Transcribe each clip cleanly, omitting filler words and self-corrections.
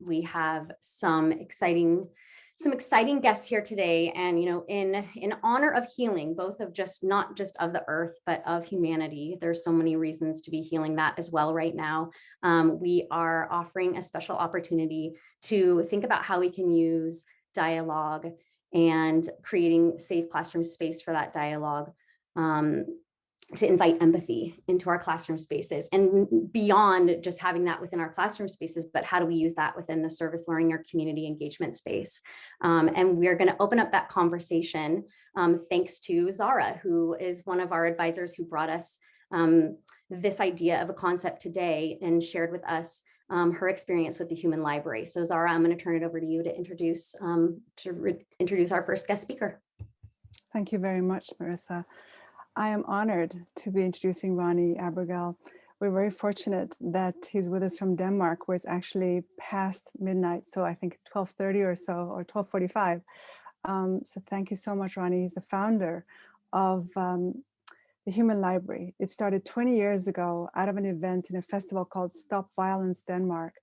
We have some exciting guests here today, and in honor of healing, both of not just of the earth but of humanity. There's so many reasons to be healing that as well right now. We are offering a special opportunity to think about how we can use dialogue and creating safe classroom space for that dialogue, to invite empathy into our classroom spaces, and beyond just having that within our classroom spaces, but how do we use that within the service learning or community engagement space? And we're going to open up that conversation thanks to Zara, who is one of our advisors who brought us this idea of a concept today and shared with us her experience with the human library. So Zara, I'm going to turn it over to you to introduce our first guest speaker. Thank you very much, Marissa. I am honored to be introducing Ronnie Abergel. We're very fortunate that he's with us from Denmark, where it's actually past midnight, so I think 12:30 or so, or 12:45. So thank you so much, Ronnie. He's the founder of the Human Library. It started 20 years ago out of an event in a festival called Stop Violence Denmark,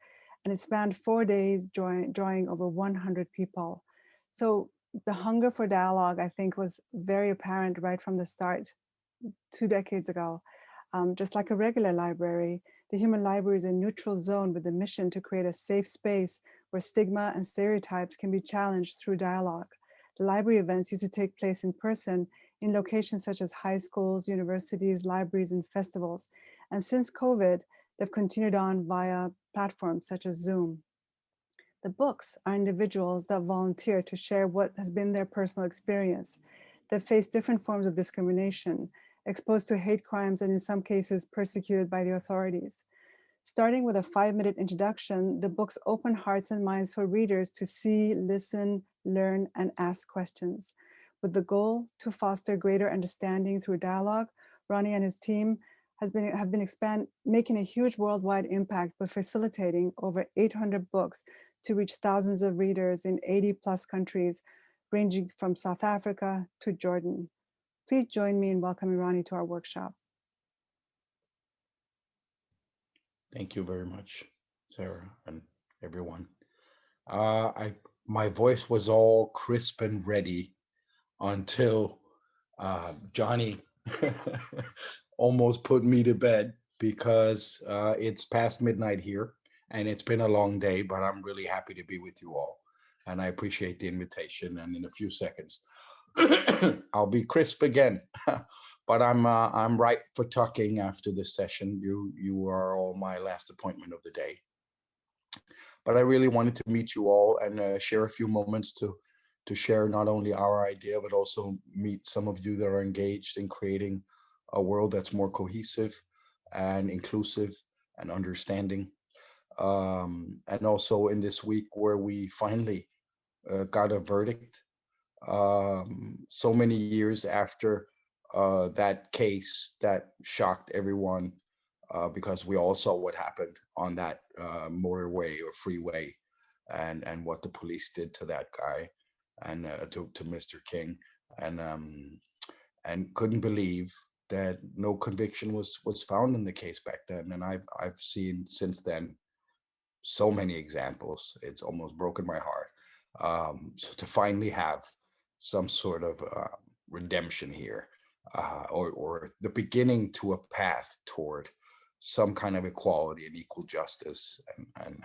and it spanned 4 days, drawing over 100 people. So the hunger for dialogue, I think, was very apparent right from the start 2 decades ago. Just like a regular library, the Human Library is a neutral zone with the mission to create a safe space where stigma and stereotypes can be challenged through dialogue. The library events used to take place in person in locations such as high schools, universities, libraries, and festivals. And since COVID, they've continued on via platforms such as Zoom. The books are individuals that volunteer to share what has been their personal experience. They face different forms of discrimination, exposed to hate crimes, and in some cases persecuted by the authorities. Starting with a 5-minute introduction, the books open hearts and minds for readers to see, listen, learn, and ask questions. With the goal to foster greater understanding through dialogue, Ronnie and his team have been making a huge worldwide impact by facilitating over 800 books to reach thousands of readers in 80+ countries, ranging from South Africa to Jordan. Please join me in welcoming Ronnie to our workshop. Thank you very much, Sarah and everyone. My voice was all crisp and ready until Johnny almost put me to bed, because it's past midnight here and it's been a long day, but I'm really happy to be with you all. And I appreciate the invitation. And in a few seconds, I'll be crisp again, but I'm ripe for talking after this session. You are all my last appointment of the day. But I really wanted to meet you all and share a few moments to share not only our idea, but also meet some of you that are engaged in creating a world that's more cohesive and inclusive and understanding. And also in this week where we finally got a verdict, so many years after that case that shocked everyone, because we all saw what happened on that motorway or freeway, and what the police did to that guy, and to Mr. King, and couldn't believe that no conviction was found in the case back then. And I've seen since then so many examples. It's almost broken my heart. So to finally have some sort of redemption here, or the beginning to a path toward some kind of equality and equal justice, and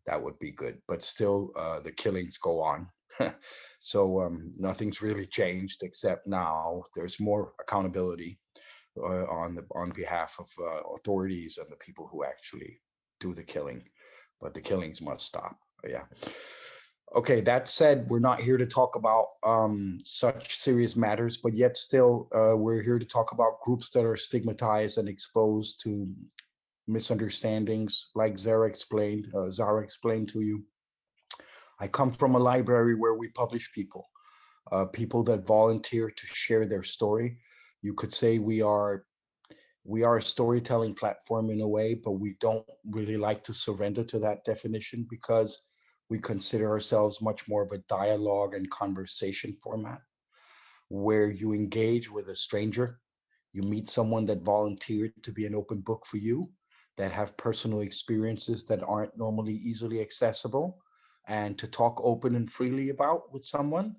that would be good. But still, the killings go on. So nothing's really changed, except now there's more accountability on behalf of authorities and the people who actually do the killing. But the killings must stop. Yeah. Okay, that said, we're not here to talk about such serious matters, but yet still we're here to talk about groups that are stigmatized and exposed to misunderstandings, like Zara explained to you. I come from a library where we publish people that volunteer to share their story. You could say we are a storytelling platform in a way, but we don't really like to surrender to that definition, because we consider ourselves much more of a dialogue and conversation format, where you engage with a stranger, you meet someone that volunteered to be an open book for you, that have personal experiences that aren't normally easily accessible, and to talk open and freely about with someone.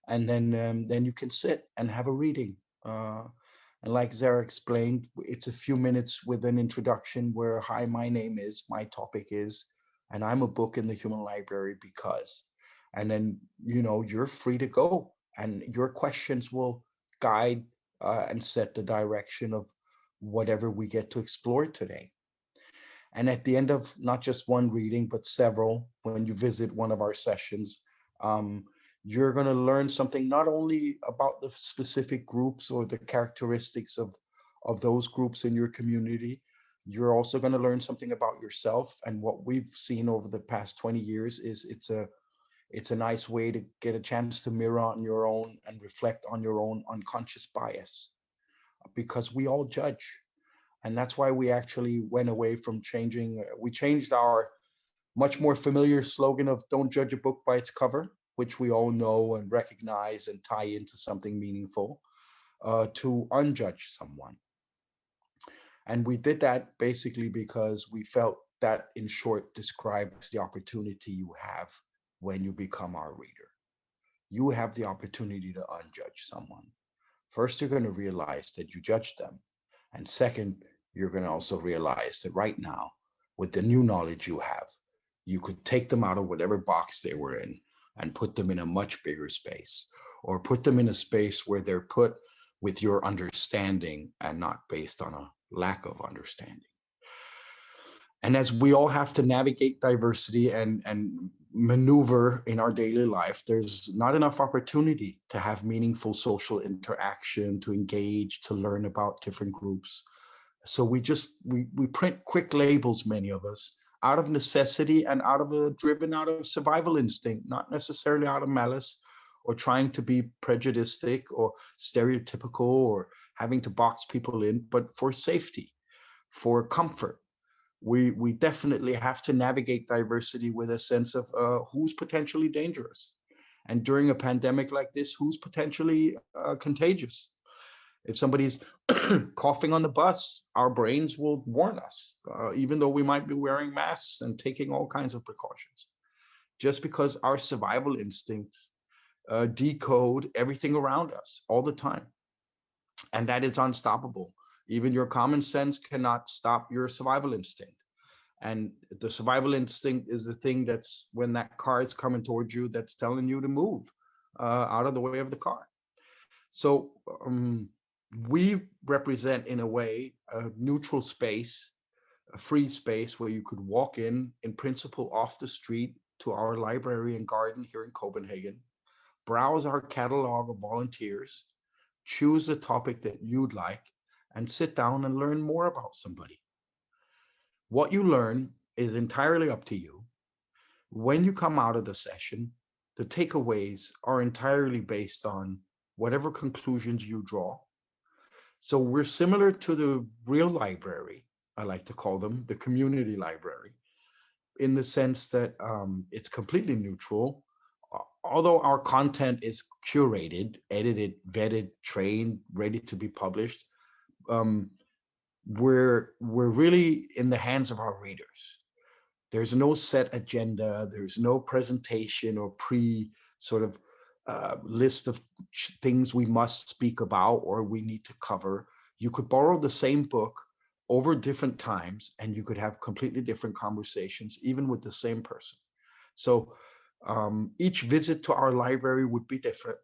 And then you can sit and have a reading. And like Zara explained, it's a few minutes with an introduction where, hi, my name is, my topic is, and I'm a book in the human library because, and then, you're free to go, and your questions will guide and set the direction of whatever we get to explore today. And at the end of not just one reading, but several, when you visit one of our sessions, um, you're going to learn something not only about the specific groups or the characteristics of those groups in your community. You're also going to learn something about yourself. And what we've seen over the past 20 years is it's a nice way to get a chance to mirror on your own and reflect on your own unconscious bias, because we all judge. And that's why we actually went away from we changed our much more familiar slogan of "don't judge a book by its cover," which we all know and recognize and tie into something meaningful, to "unjudge someone." And we did that basically because we felt that, in short, describes the opportunity you have when you become our reader. You have the opportunity to unjudge someone. First, you're going to realize that you judged them. And second, you're going to also realize that right now, with the new knowledge you have, you could take them out of whatever box they were in and put them in a much bigger space, or put them in a space where they're put with your understanding and not based on a lack of understanding. And as we all have to navigate diversity and maneuver in our daily life, there's not enough opportunity to have meaningful social interaction, to engage, to learn about different groups. So we print quick labels, many of us, out of necessity and driven out of survival instinct, not necessarily out of malice or trying to be prejudiced or stereotypical or having to box people in, but for safety, for comfort. We definitely have to navigate diversity with a sense of who's potentially dangerous. And during a pandemic like this, who's potentially contagious? If somebody's coughing on the bus, our brains will warn us, even though we might be wearing masks and taking all kinds of precautions, just because our survival instincts decode everything around us all the time. And that is unstoppable. Even your common sense cannot stop your survival instinct. And the survival instinct is the thing that's, when that car is coming towards you, that's telling you to move out of the way of the car. So we represent, in a way, a neutral space, a free space where you could walk in principle, off the street to our library and garden here in Copenhagen, browse our catalog of volunteers, choose a topic that you'd like, and sit down and learn more about somebody. What you learn is entirely up to you. When you come out of the session, the takeaways are entirely based on whatever conclusions you draw. So we're similar to the real library, I like to call them, the community library, in the sense that it's completely neutral. Although our content is curated, edited, vetted, trained, ready to be published, we're really in the hands of our readers. There's no set agenda. There's no presentation or sort of list of things we must speak about or we need to cover. You could borrow the same book over different times and you could have completely different conversations, even with the same person. So each visit to our library would be different,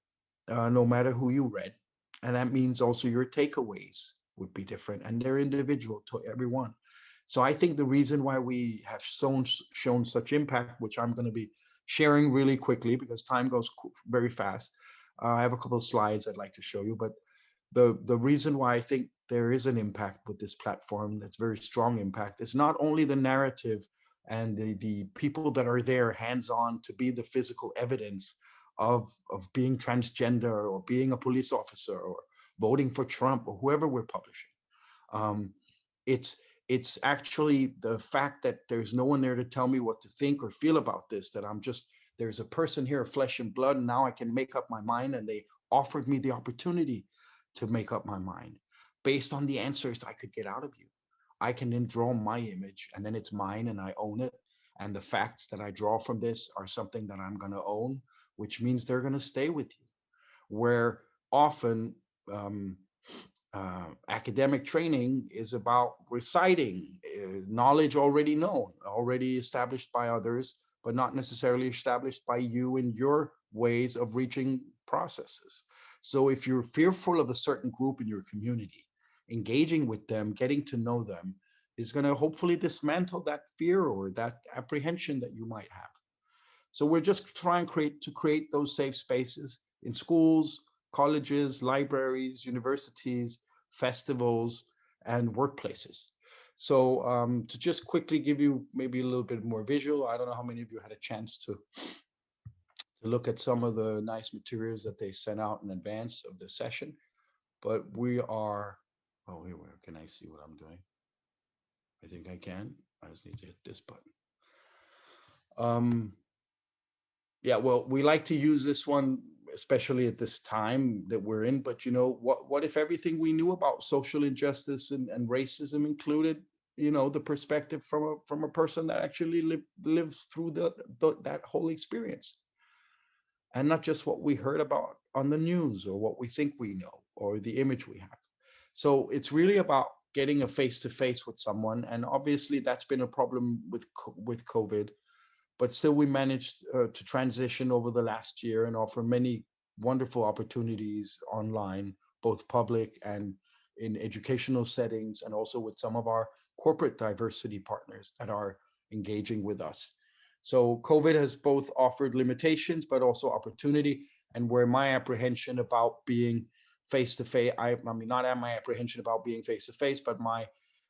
no matter who you read. And that means also your takeaways would be different, and they're individual to everyone. So I think the reason why we have shown such impact, which I'm going to be sharing really quickly because time goes very fast. I have a couple of slides I'd like to show you, but the reason why I think there is an impact with this platform, that's very strong impact, is not only the narrative and the people that are there hands-on to be the physical evidence of being transgender or being a police officer or voting for Trump or whoever we're publishing. It's actually the fact that there's no one there to tell me what to think or feel about this, that there's a person here, flesh and blood, and now I can make up my mind, and they offered me the opportunity to make up my mind based on the answers I could get out of you. I can then draw my image, and then it's mine and I own it. And the facts that I draw from this are something that I'm going to own, which means they're going to stay with you. Where often um, academic training is about reciting knowledge already known, already established by others, but not necessarily established by you in your ways of reaching processes. So if you're fearful of a certain group in your community, engaging with them, getting to know them is going to hopefully dismantle that fear or that apprehension that you might have. So we're just trying to create those safe spaces in schools, colleges, libraries, universities, festivals, and workplaces. So to just quickly give you maybe a little bit more visual, I don't know how many of you had a chance to look at some of the nice materials that they sent out in advance of the session, but we are, oh, here, where can I see what I'm doing? I think I can. I just need to hit this button. Yeah, well, we like to use this one, especially at this time that we're in. But what if everything we knew about social injustice and racism included, the perspective from a person that actually lives through that whole experience, and not just what we heard about on the news or what we think we know or the image we have. So it's really about getting a face to face with someone, and obviously that's been a problem with COVID, but still we managed to transition over the last year and offer many wonderful opportunities online, both public and in educational settings, and also with some of our corporate diversity partners that are engaging with us. So COVID has both offered limitations, but also opportunity. And where my apprehension about being face to face, I mean, not my apprehension about being face to face, but my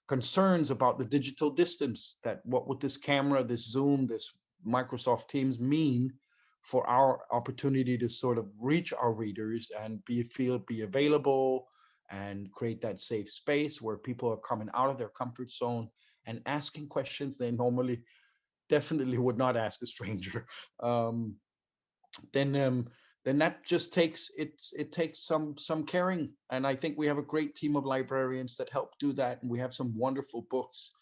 concerns about the digital distance, that what would this camera, this Zoom, this Microsoft Teams mean for our opportunity to sort of reach our readers and be available and create that safe space where people are coming out of their comfort zone and asking questions they normally definitely would not ask a stranger. Um, then then that just it takes some caring, and I think we have a great team of librarians that help do that, and we have some wonderful books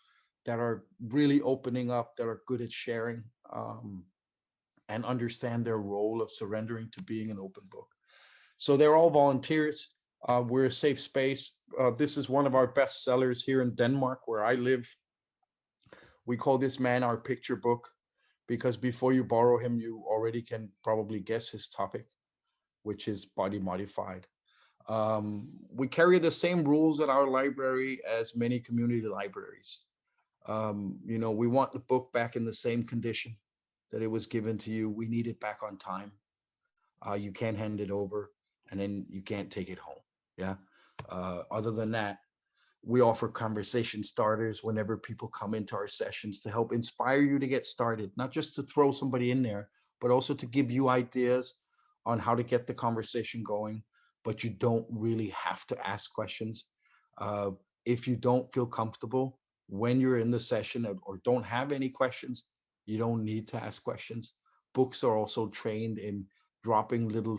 that are really opening up, that are good at sharing, and understand their role of surrendering to being an open book. So they're all volunteers. We're a safe space. This is one of our best sellers here in Denmark, where I live. We call this man our picture book, because before you borrow him, you already can probably guess his topic, which is body modified. We carry the same rules at our library as many community libraries. We want the book back in the same condition that it was given to you. We need it back on time. You can't hand it over, and then you can't take it home. Yeah. Other than that, we offer conversation starters whenever people come into our sessions to help inspire you to get started, not just to throw somebody in there, but also to give you ideas on how to get the conversation going. But you don't really have to ask questions. Uh, if you don't feel comfortable when you're in the session, or don't have any questions, you don't need to ask questions. Books are also trained in dropping little,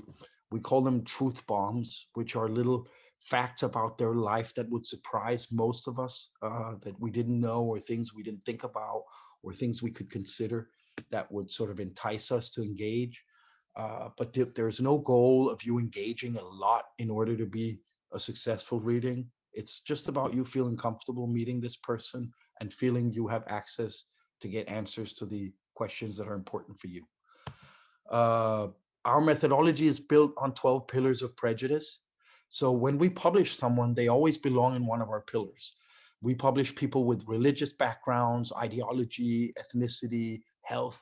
we call them truth bombs, which are little facts about their life that would surprise most of us, that we didn't know, or things we didn't think about, or things we could consider that would sort of entice us to engage. But there's no goal of you engaging a lot in order to be a successful reading. It's just about you feeling comfortable meeting this person and feeling you have access to get answers to the questions that are important for you. Uh, our methodology is built on 12 pillars of prejudice. So when we publish someone, they always belong in one of our pillars. We publish people with religious backgrounds, ideology, ethnicity, health,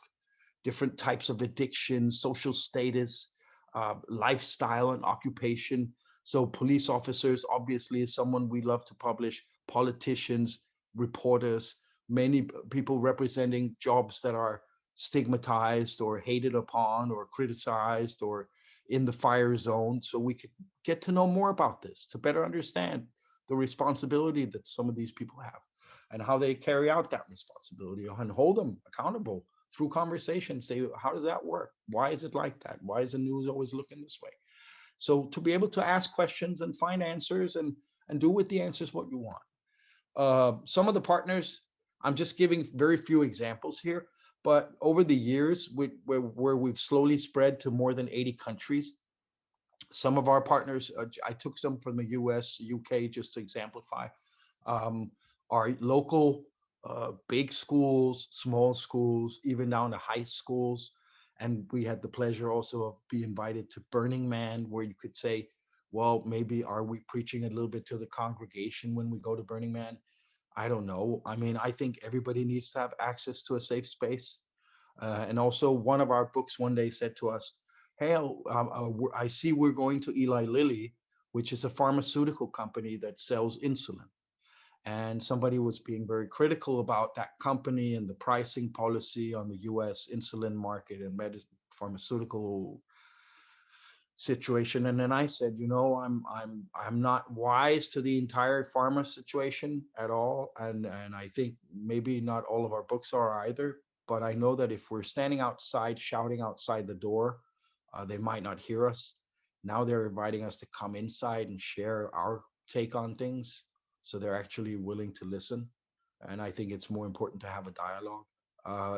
different types of addiction, social status, lifestyle, and occupation. So police officers obviously is someone we love to publish, politicians, reporters, many people representing jobs that are stigmatized or hated upon or criticized or in the fire zone. So we could get to know more about this, to better understand the responsibility that some of these people have and how they carry out that responsibility, and hold them accountable through conversation. Say, how does that work? Why is it like that? Why is the news always looking this way? So to be able to ask questions and find answers, and do with the answers what you want. Some of the partners, I'm just giving very few examples here, but over the years, where we've slowly spread to more than 80 countries, some of our partners, I took some from the US, UK, just to exemplify, um, are local big schools, small schools, even down to high schools. And we had the pleasure also of being invited to Burning Man, where you could say, well, maybe are we preaching a little bit to the congregation when we go to Burning Man? I don't know. I mean, I think everybody needs to have access to a safe space. And also, one of our books one day said to us, hey, I see we're going to Eli Lilly, which is a pharmaceutical company that sells insulin. And somebody was being very critical about that company and the pricing policy on the US insulin market and pharmaceutical situation. And then I said, I'm not wise to the entire pharma situation at all. And I think maybe not all of our books are either, but I know that if we're standing outside, shouting outside the door, they might not hear us. Now they're inviting us to come inside and share our take on things. So they're actually willing to listen. And I think it's more important to have a dialogue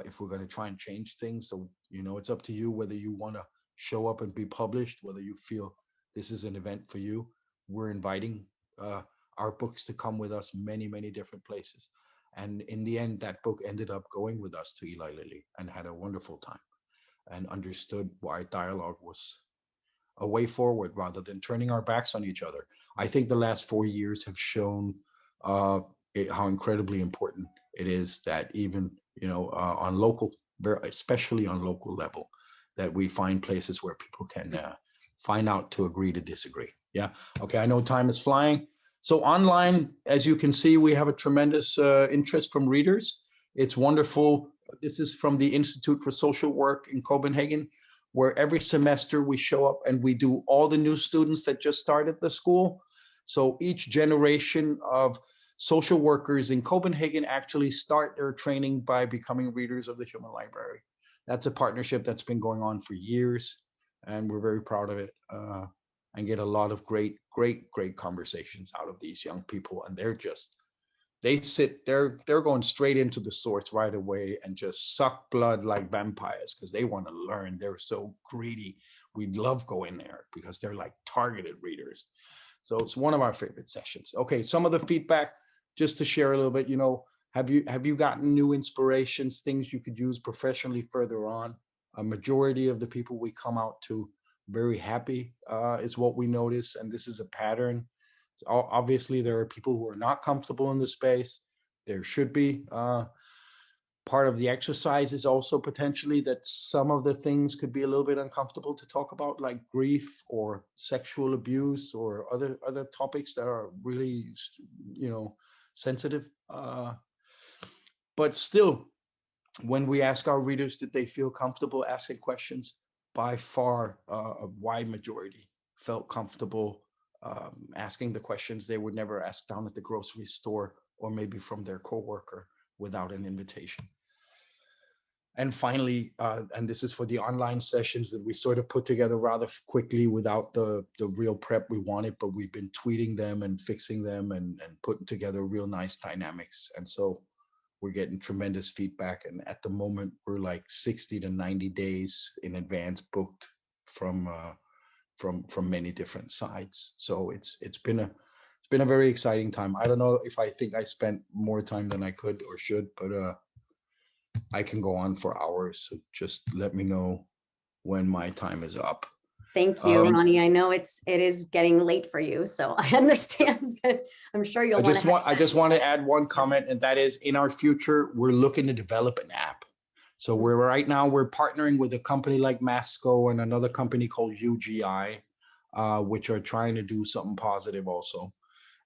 if we're going to try and change things. So, it's up to you whether you want to show up and be published, whether you feel this is an event for you. We're inviting our books to come with us many, many different places. And in the end, that book ended up going with us to Eli Lilly and had a wonderful time and understood why dialogue was a way forward rather than turning our backs on each other. I think the last 4 years have shown how incredibly important it is that even, on local, especially on local level, that we find places where people can find out to agree to disagree. Yeah. Okay. I know time is flying. So online, as you can see, we have a tremendous interest from readers. It's wonderful. This is from the Institute for Social Work in Copenhagen, where every semester we show up and we do all the new students that just started the school. So each generation of social workers in Copenhagen actually start their training by becoming readers of the Human Library. That's a partnership that's been going on for years, and we're very proud of it, and get a lot of great conversations out of these young people. And they're going straight into the source right away and just suck blood like vampires because they want to learn. They're so greedy. We love going there because they're like targeted readers. So it's one of our favorite sessions. Okay, some of the feedback, just to share a little bit, have you gotten new inspirations, things you could use professionally further on? A majority of the people we come out to very happy is what we notice, and this is a pattern. Obviously, there are people who are not comfortable in the space. There should be. Part of the exercise is also potentially that some of the things could be a little bit uncomfortable to talk about, like grief or sexual abuse or other topics that are really, sensitive. But still, when we ask our readers, did they feel comfortable asking questions? By far, a wide majority felt comfortable asking the questions they would never ask down at the grocery store or maybe from their coworker without an invitation. And finally, and this is for the online sessions that we sort of put together rather quickly without the real prep we wanted, but we've been tweeting them and fixing them and putting together real nice dynamics. And so we're getting tremendous feedback. And at the moment, we're like 60 to 90 days in advance booked from many different sides. So it's been a very exciting time. I don't know if I think I spent more time than I could or should, but I can go on for hours. So just let me know when my time is up. Thank you, Ronnie. I know it is getting late for you, so I understand, but I'm sure you'll I just want to add one comment, and that is, in our future, we're looking to develop an app. So right now we're partnering with a company like Masco and another company called UGI, which are trying to do something positive also,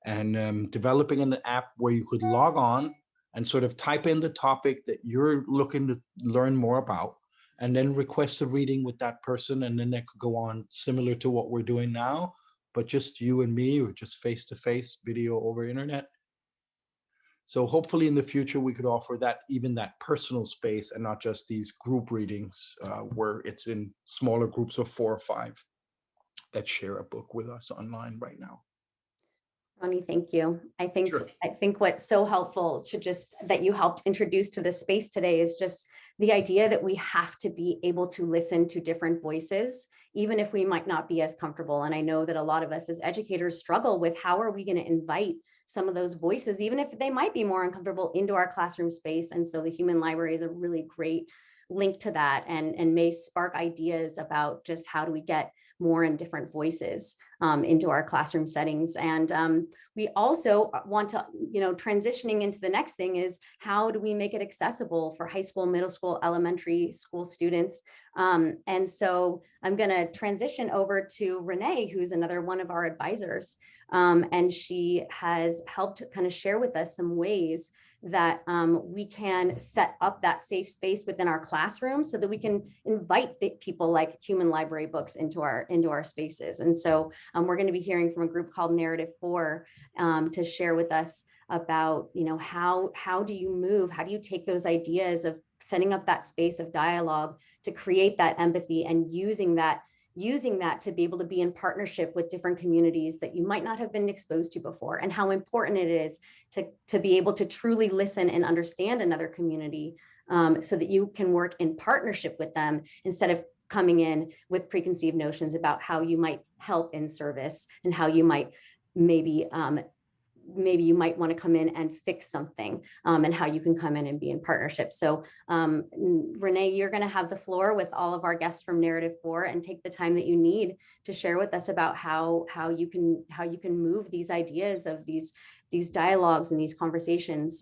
and developing an app where you could log on and sort of type in the topic that you're looking to learn more about, and then request a reading with that person, and then that could go on similar to what we're doing now, but just you and me, or just face-to-face video over internet. So hopefully in the future we could offer that, even that personal space, and not just these group readings where it's in smaller groups of 4 or 5 that share a book with us online right now. Tony, thank you. Sure. I think what's so helpful to just that you helped introduce to this space today is just the idea that we have to be able to listen to different voices, even if we might not be as comfortable. And I know that a lot of us as educators struggle with how are we going to invite some of those voices, even if they might be more uncomfortable, into our classroom space. And so the human library is a really great link to that, and may spark ideas about just how do we get more and different voices into our classroom settings. And we also want to, transitioning into the next thing is how do we make it accessible for high school, middle school, elementary school students? And so I'm going to transition over to Renee, who's another one of our advisors. And she has helped kind of share with us some ways that we can set up that safe space within our classroom so that we can invite the people like Human Library Books into our spaces. And so we're going to be hearing from a group called Narrative 4 to share with us about, how do you take those ideas of setting up that space of dialogue to create that empathy, and using that to be able to be in partnership with different communities that you might not have been exposed to before, and how important it is to be able to truly listen and understand another community, so that you can work in partnership with them instead of coming in with preconceived notions about how you might help in service, and how you might maybe you might want to come in and fix something, and how you can come in and be in partnership. So Renee, you're going to have the floor with all of our guests from Narrative 4, and take the time that you need to share with us about how you can move these ideas of these dialogues and these conversations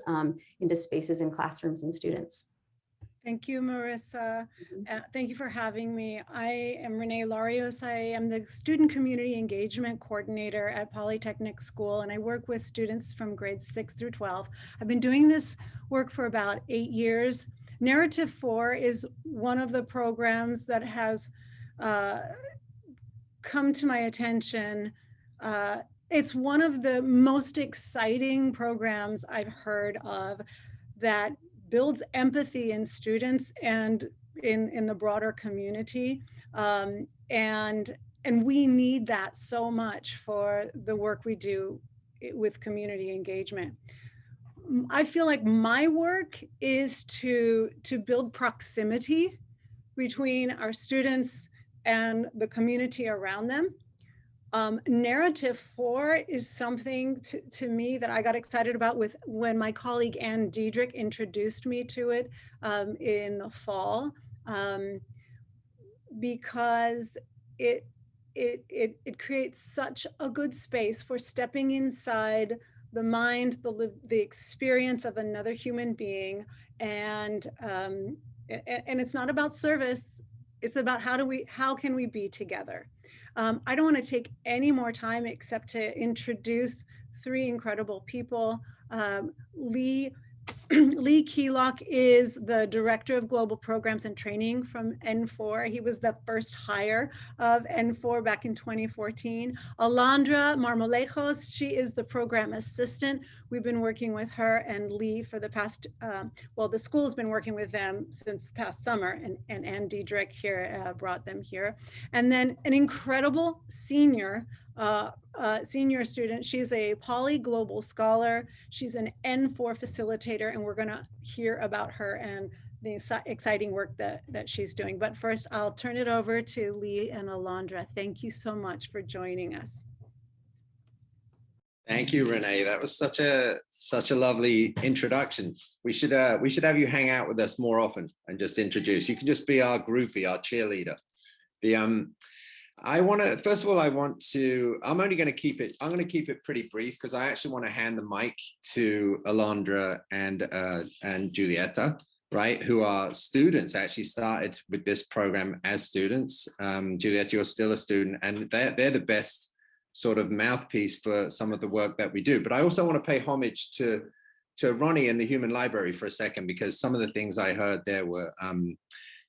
into spaces in classrooms and students. Thank you, Marissa. Thank you for having me. I am Renee Larios. I am the Student Community Engagement Coordinator at Polytechnic School, and I work with students from grades 6 through 12. I've been doing this work for about 8 years. Narrative 4 is one of the programs that has come to my attention. It's one of the most exciting programs I've heard of that builds empathy in students and in the broader community. And we need that so much for the work we do with community engagement. I feel like my work is to build proximity between our students and the community around them. Narrative 4 is something to me that I got excited about when my colleague Ann Diedrich introduced me to it in the fall, because it creates such a good space for stepping inside the mind, the experience of another human being, and it's not about service. It's about how can we be together. I don't want to take any more time except to introduce 3 incredible people. Lee Keylock is the Director of Global Programs and Training from N4. He was the first hire of N4 back in 2014. Alondra Marmolejos, she is the Program Assistant. We've been working with her and Lee for the past, the school's been working with them since past summer, and Ann Diedrich here brought them here. And then an incredible senior student. She's a Poly Global Scholar. She's an N4 facilitator, and we're going to hear about her and the exciting work that she's doing. But first, I'll turn it over to Lee and Alondra. Thank you so much for joining us. Thank you, Renee. That was such a lovely introduction. We should have you hang out with us more often and just introduce. You can just be our groupie, our cheerleader. I'm only going to keep it pretty brief, because I actually want to hand the mic to Alondra and Julieta, right, who are students, actually started with this program as students. Julieta, you're still a student, and they're the best sort of mouthpiece for some of the work that we do. But I also want to pay homage to Ronnie and the Human Library for a second, because some of the things I heard there were,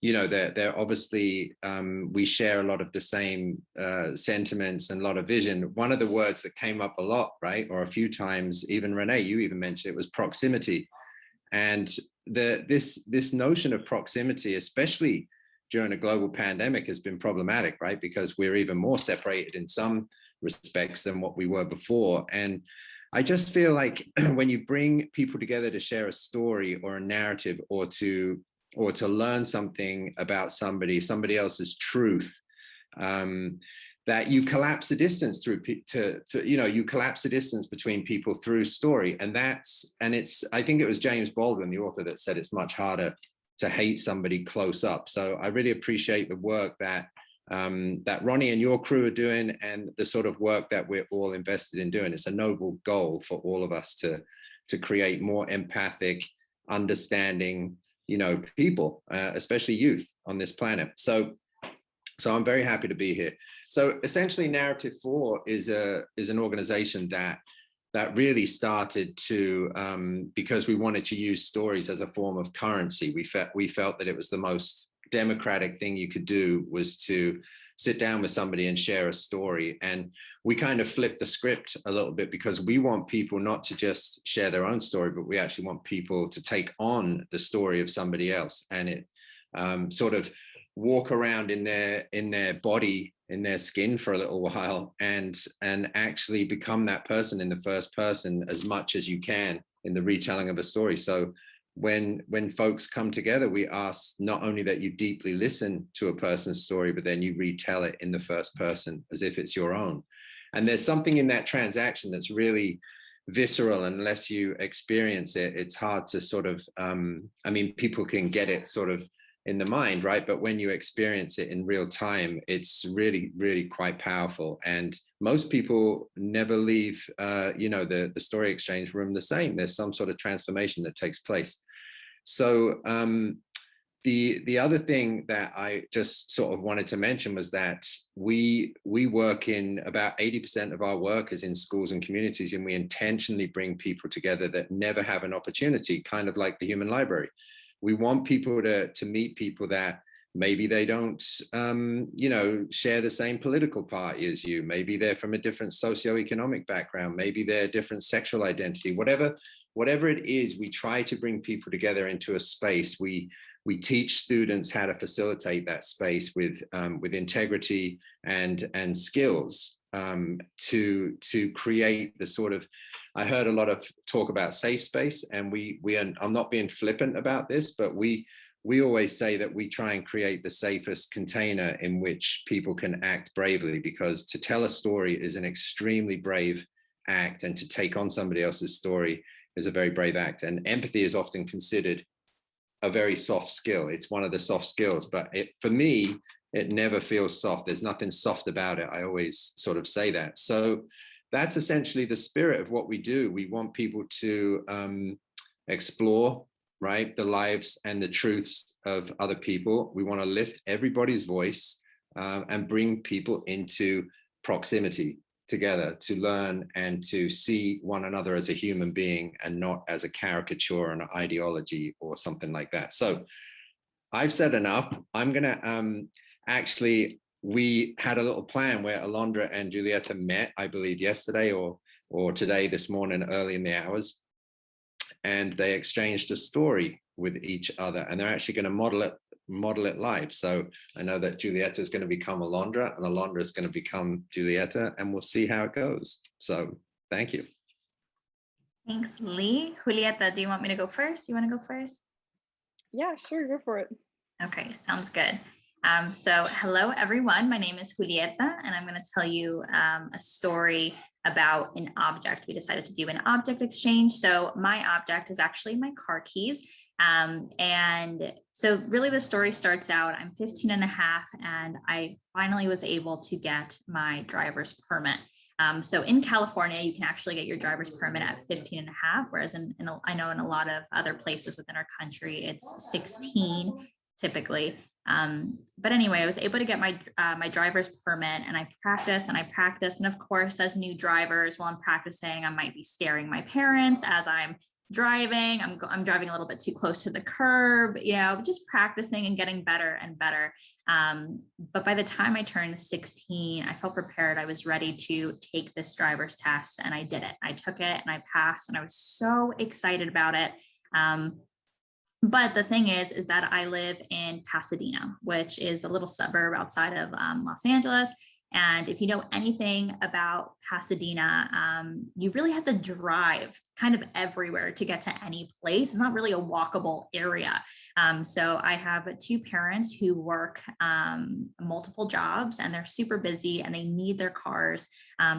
they're obviously, we share a lot of the same sentiments and a lot of vision. One of the words that came up a lot, right, or a few times, even Renee, you even mentioned it, was proximity. And this notion of proximity, especially during a global pandemic, has been problematic, right? Because we're even more separated in some respects than what we were before. And I just feel like when you bring people together to share a story or a narrative, or to learn something about somebody else's truth, that you collapse the distance you collapse the distance between people through story. And I think it was James Baldwin, the author, that said it's much harder to hate somebody close up. So I really appreciate the work that Ronnie and your crew are doing, and the sort of work that we're all invested in doing. It's a noble goal for all of us to create more empathic, understanding, people, especially youth on this planet. So I'm very happy to be here. So essentially, Narrative 4 is an organization that really started to because we wanted to use stories as a form of currency. We felt that it was the most democratic thing you could do, was to sit down with somebody and share a story. And we kind of flipped the script a little bit, because we want people not to just share their own story, but we actually want people to take on the story of somebody else, and it sort of walk around in their body, in their skin for a little while, and actually become that person in the first person as much as you can in the retelling of a story. So when folks come together, we ask not only that you deeply listen to a person's story, but then you retell it in the first person as if it's your own. And there's something in that transaction that's really visceral. Unless you experience it, it's hard to sort of, people can get it sort of in the mind, right? But when you experience it in real time, it's really, really quite powerful. And most people never leave, the story exchange room the same. There's some sort of transformation that takes place. So the other thing that I just sort of wanted to mention was that we work in about 80% of our work is in schools and communities, and we intentionally bring people together that never have an opportunity, kind of like the Human Library. We want people to meet people that maybe they don't, share the same political party as you. Maybe they're from a different socioeconomic background. Maybe they're different sexual identity. Whatever it is, we try to bring people together into a space. We teach students how to facilitate that space with integrity and skills to create the sort of. I heard a lot of talk about safe space, and I'm not being flippant about this, but we always say that we try and create the safest container in which people can act bravely, because to tell a story is an extremely brave act, and to take on somebody else's story is a very brave act. And empathy is often considered a very soft skill. It's one of the soft skills, but for me, it never feels soft. There's nothing soft about it. I always sort of say that. So that's essentially the spirit of what we do. We want people to explore, right, the lives and the truths of other people. We want to lift everybody's voice and bring people into proximity together to learn and to see one another as a human being, and not as a caricature, an ideology or something like that. So I've said enough. I'm gonna actually, we had a little plan where Alondra and Julieta met, I believe yesterday or today, this morning, early in the hours, and they exchanged a story with each other, and they're actually going to model it live. So I know that Julieta is going to become Alondra, and Alondra is going to become Julieta, and we'll see how it goes. So thank you. Thanks, Lee. Julieta, do you want me to go first? You want to go first? Yeah, sure, go for it. Okay, sounds good. So hello, everyone. My name is Julieta, and I'm going to tell you a story about an object. We decided to do an object exchange. So my object is actually my car keys. And so really the story starts out, I'm 15 and a half, and I finally was able to get my driver's permit. So in California, you can actually get your driver's permit at 15 and a half, whereas I know in a lot of other places within our country, it's 16 typically. But anyway, I was able to get my driver's permit, and I practiced. And of course, as new drivers, while I'm practicing, I might be scaring my parents as I'm driving. I'm driving a little bit too close to the curb, just practicing and getting better and better. But by the time I turned 16, I felt prepared. I was ready to take this driver's test, and I did it. I took it and I passed, and I was so excited about it. But the thing is that I live in Pasadena, which is a little suburb outside of Los Angeles. And if you know anything about Pasadena, you really have to drive kind of everywhere to get to any place. It's not really a walkable area. So I have two parents who work multiple jobs, and they're super busy and they need their cars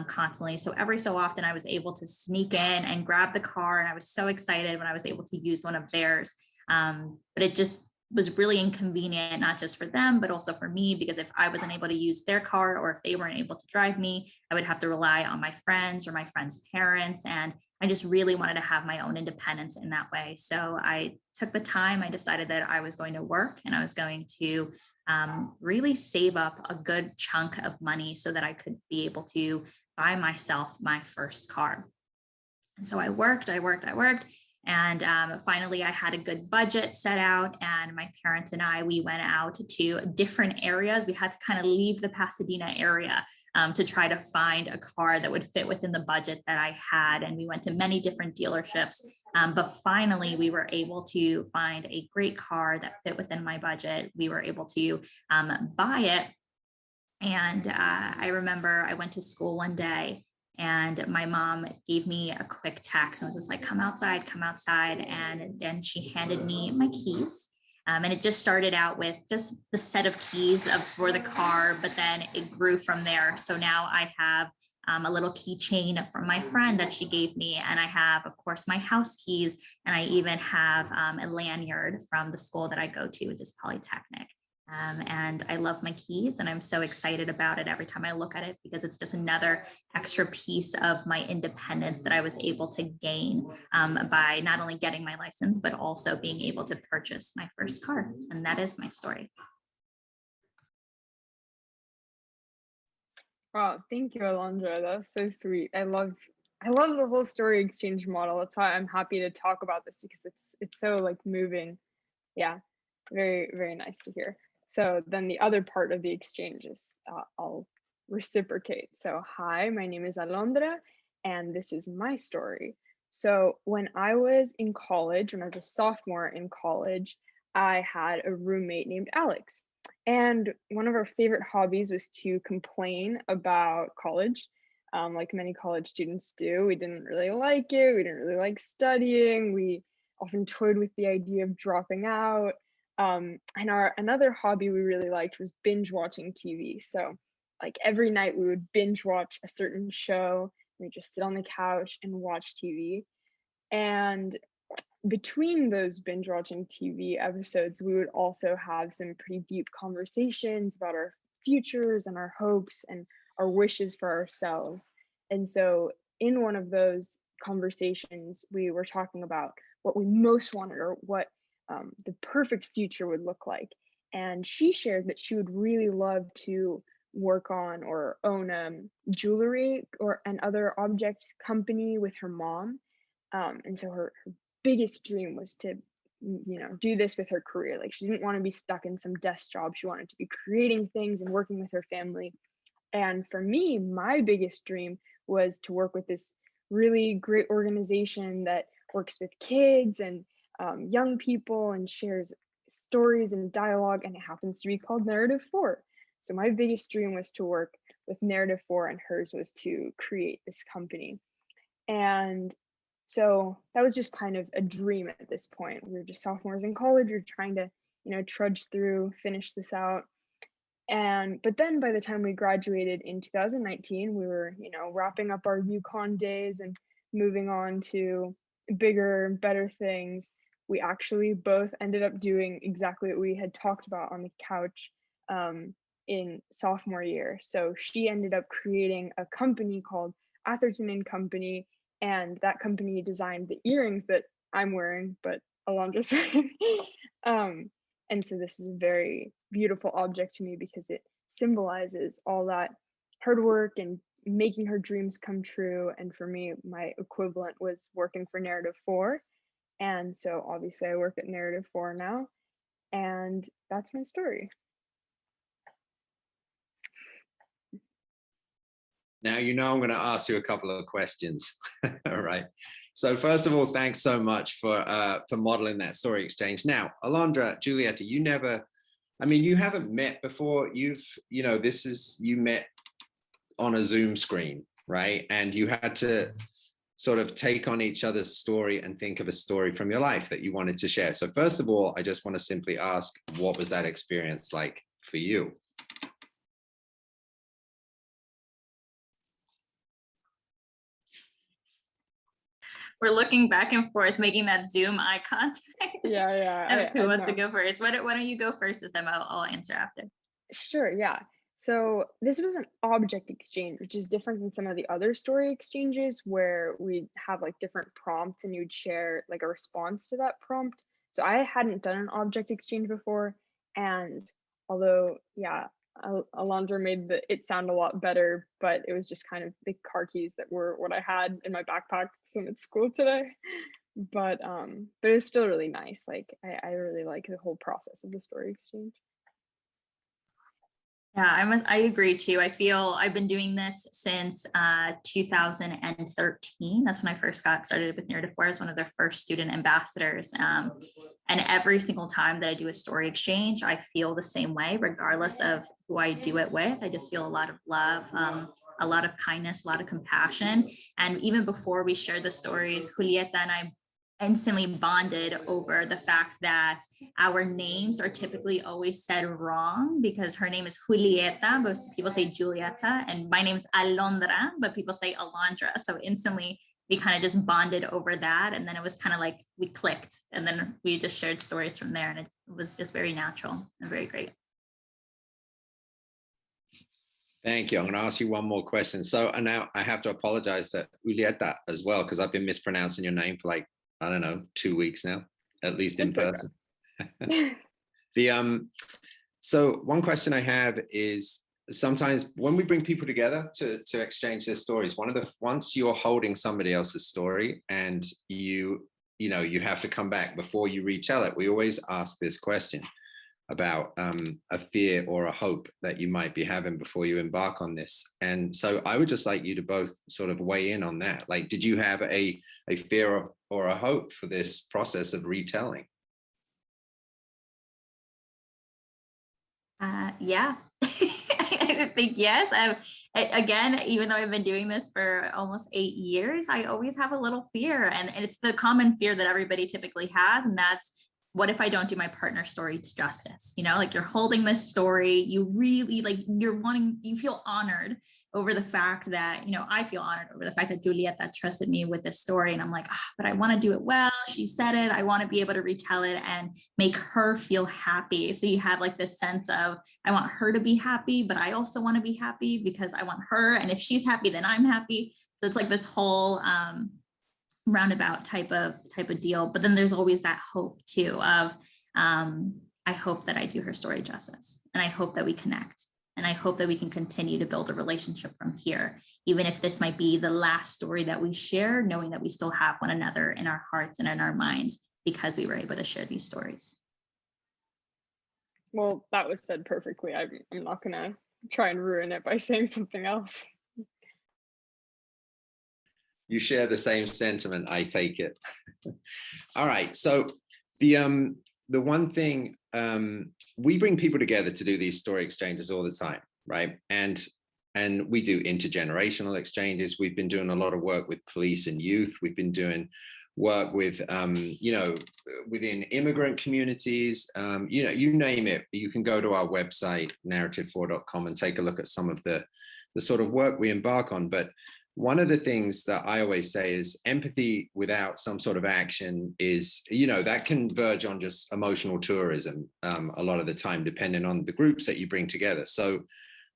constantly. So every so often I was able to sneak in and grab the car, and I was so excited when I was able to use one of theirs. But it just was really inconvenient, not just for them, but also for me, because if I wasn't able to use their car, or if they weren't able to drive me, I would have to rely on my friends or my friends' parents. And I just really wanted to have my own independence in that way. So I took the time, I decided that I was going to work, and I was going to really save up a good chunk of money so that I could be able to buy myself my first car. And so I worked. And finally, I had a good budget set out, and my parents and we went out to different areas. We had to kind of leave the Pasadena area to try to find a car that would fit within the budget that I had. And we went to many different dealerships, but finally we were able to find a great car that fit within my budget. We were able to buy it. And I remember I went to school one day, and my mom gave me a quick text and was just like, come outside. And then she handed me my keys. And it just started out with just the set of keys for the car, but then it grew from there. So now I have a little keychain from my friend that she gave me. And I have, of course, my house keys. And I even have a lanyard from the school that I go to, which is Polytechnic. And I love my keys, and I'm so excited about it every time I look at it, because it's just another extra piece of my independence that I was able to gain by not only getting my license, but also being able to purchase my first car. And that is my story. Wow, thank you, Alondra. That's so sweet. I love the whole story exchange model. That's why I'm happy to talk about this, because it's so like moving. Yeah, very, very nice to hear. So then the other part of the exchange is I'll reciprocate. So hi, my name is Alondra, and this is my story. So when I was in college, when I was a sophomore in college, I had a roommate named Alex. And one of our favorite hobbies was to complain about college, like many college students do. We didn't really like it. We didn't really like studying. We often toyed with the idea of dropping out. And another hobby we really liked was binge watching TV. So like every night we would binge watch a certain show. We just sit on the couch and watch TV. And between those binge watching TV episodes, we would also have some pretty deep conversations about our futures and our hopes and our wishes for ourselves. And so in one of those conversations, we were talking about what we most wanted, or what the perfect future would look like. And she shared that she would really love to work on or own jewelry or an other object company with her mom. And so her biggest dream was to, do this with her career. Like she didn't want to be stuck in some desk job. She wanted to be creating things and working with her family. And for me, my biggest dream was to work with this really great organization that works with kids and young people and shares stories and dialogue, and it happens to be called Narrative 4. So my biggest dream was to work with Narrative 4, and hers was to create this company. And so that was just kind of a dream at this point. We were just sophomores in college. We were trying to, trudge through, finish this out. But then by the time we graduated in 2019, we were, wrapping up our UConn days and moving on to bigger, better things. We actually both ended up doing exactly what we had talked about on the couch in sophomore year. So she ended up creating a company called Atherton and Company, and that company designed the earrings that I'm wearing, but Alondra's wearing. And so this is a very beautiful object to me because it symbolizes all that hard work and making her dreams come true. And for me, my equivalent was working for Narrative 4. And so obviously I work at Narrative 4 now, and that's my story. Now, I'm going to ask you a couple of questions. All right. So first of all, thanks so much for modeling that story exchange. Now, Alondra, Giulietta, you haven't met before. You met on a Zoom screen, right? And you had to sort of take on each other's story and think of a story from your life that you wanted to share. So first of all, I just want to simply ask, what was that experience like for you? We're looking back and forth, making that Zoom eye contact. Yeah. Who wants to know. go first? Why don't you go first this time? I'll answer after. Sure, yeah. So this was an object exchange, which is different than some of the other story exchanges where we have like different prompts and you'd share like a response to that prompt. So I hadn't done an object exchange before. And although, yeah, Alondra made it sound a lot better, but it was just kind of the car keys that were what I had in my backpack because I'm at school today. But it was still really nice. Like I really like the whole process of the story exchange. Yeah, I agree too. I feel I've been doing this since 2013. That's when I first got started with Narrative 4 as one of their first student ambassadors. And every single time that I do a story exchange, I feel the same way, regardless of who I do it with. I just feel a lot of love, a lot of kindness, a lot of compassion. And even before we shared the stories, Julieta and I instantly bonded over the fact that our names are typically always said wrong because her name is Julieta, but people say Julieta, and my name is Alondra, but people say Alondra. So instantly we kind of just bonded over that. And then it was kind of like we clicked and then we just shared stories from there. And it was just very natural and very great. Thank you. I'm going to ask you one more question. So now I have to apologize to Julieta as well, because I've been mispronouncing your name for like, I don't know, 2 weeks now, at least in person. So one question I have is sometimes when we bring people together to exchange their stories, once you're holding somebody else's story and you have to come back before you retell it, we always ask this question about a fear or a hope that you might be having before you embark on this. And so I would just like you to both sort of weigh in on that. Like, did you have a fear or a hope for this process of retelling? Yeah, I think yes. Again, even though I've been doing this for almost 8 years, I always have a little fear, and it's the common fear that everybody typically has, and that's, what if I don't do my partner story justice? You know, like you're holding this story, you really like, you feel honored over the fact that, I feel honored over the fact that Julieta trusted me with this story. And I'm like, but I want to do it well. She said it. I want to be able to retell it and make her feel happy. So you have like this sense of, I want her to be happy, but I also want to be happy because I want her. And if she's happy, then I'm happy. So it's like this whole, roundabout type of deal. But then there's always that hope too of I hope that I do her story justice, and I hope that we connect, and I hope that we can continue to build a relationship from here, even if this might be the last story that we share, knowing that we still have one another in our hearts and in our minds because we were able to share these stories. Well, that was said perfectly. I'm not gonna try and ruin it by saying something else. You share the same sentiment, I take it. All right, so the one thing, we bring people together to do these story exchanges all the time, right? And we do intergenerational exchanges. We've been doing a lot of work with police and youth. We've been doing work with, within immigrant communities, you name it. You can go to our website, narrative4.com, and take a look at some of the sort of work we embark on. But one of the things that I always say is empathy without some sort of action is, that can verge on just emotional tourism a lot of the time, depending on the groups that you bring together. So